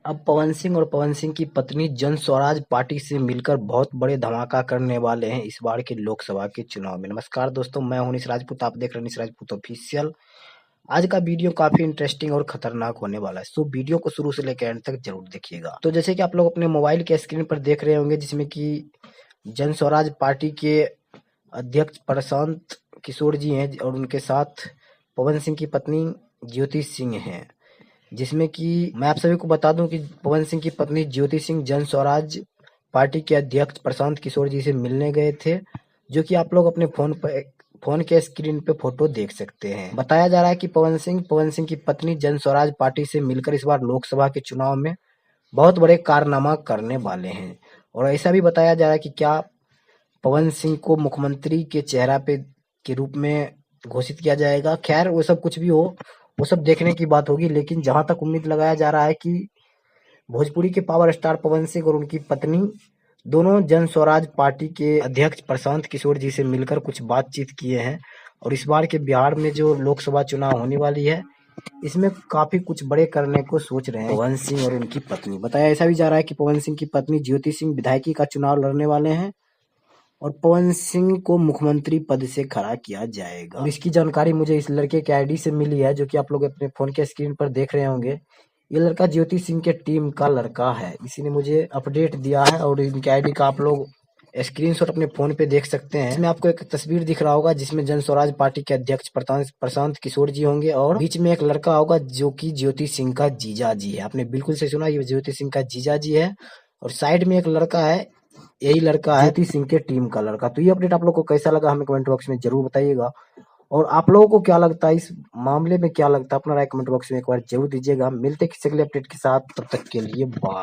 अब पवन सिंह और पवन सिंह की पत्नी जन स्वराज पार्टी से मिलकर बहुत बड़े धमाका करने वाले हैं इस बार के लोकसभा के चुनाव में। नमस्कार दोस्तों, मैं हूं निश राजपूत, आप देख रहे हैं निश राजपूत ऑफिशियल। आज का वीडियो काफी इंटरेस्टिंग और खतरनाक होने वाला है, सो वीडियो को शुरू से लेकर एंड तक जरूर देखिएगा। तो जैसे कि आप लोग अपने मोबाइल के स्क्रीन पर देख रहे होंगे, जिसमें कि जन स्वराज पार्टी के अध्यक्ष प्रशांत किशोर जी हैं और उनके साथ पवन सिंह की पत्नी ज्योति सिंह हैं। जिसमें कि मैं आप सभी को बता दूं कि पवन सिंह की पत्नी ज्योति सिंह जन स्वराज पार्टी के अध्यक्ष प्रशांत किशोर जी से मिलने गए थे, जो कि आप लोग अपने फोन के स्क्रीन पे फोटो देख सकते हैं। बताया जा रहा है कि पवन सिंह की पत्नी जन स्वराज पार्टी से मिलकर इस बार लोकसभा के चुनाव में बहुत बड़े कारनामा करने वाले हैं। और ऐसा भी बताया जा रहा है कि क्या पवन सिंह को मुख्यमंत्री के चेहरा पे के रूप में घोषित किया जाएगा। खैर, वो सब कुछ भी हो, वो सब देखने की बात होगी, लेकिन जहां तक उम्मीद लगाया जा रहा है कि भोजपुरी के पावर स्टार पवन सिंह और उनकी पत्नी दोनों जन स्वराज पार्टी के अध्यक्ष प्रशांत किशोर जी से मिलकर कुछ बातचीत किए हैं। और इस बार के बिहार में जो लोकसभा चुनाव होने वाली है, इसमें काफी कुछ बड़े करने को सोच रहे हैं पवन सिंह और उनकी पत्नी। बताया ऐसा भी जा रहा है कि पवन सिंह की पत्नी ज्योति सिंह विधायकी का चुनाव लड़ने वाले हैं और पवन सिंह को मुख्यमंत्री पद से खड़ा किया जाएगा। और इसकी जानकारी मुझे इस लड़के के आईडी से मिली है, जो कि आप लोग अपने फोन के स्क्रीन पर देख रहे होंगे। ये लड़का ज्योति सिंह के टीम का लड़का है, इसी ने मुझे अपडेट दिया है और इनके आईडी का आप लोग स्क्रीनशॉट अपने फोन पे देख सकते हैं। इसमें आपको एक तस्वीर दिख रहा होगा, जिसमें जन स्वराज पार्टी के अध्यक्ष प्रशांत किशोर जी होंगे और बीच में एक लड़का होगा जो कि ज्योति सिंह का जीजा जी है। आपने बिल्कुल सही सुना, ये ज्योति सिंह का जीजा जी है। और साइड में एक लड़का है, यही लड़का है ज्योति सिंह के टीम का लड़का। तो ये अपडेट आप लोग को कैसा लगा हमें कमेंट बॉक्स में जरूर बताइएगा। और आप लोगों को क्या लगता है इस मामले में, क्या लगता है अपना राय कमेंट बॉक्स में एक बार जरूर दीजिएगा। मिलते किसी अगले अपडेट के साथ, तब तक के लिए बाय।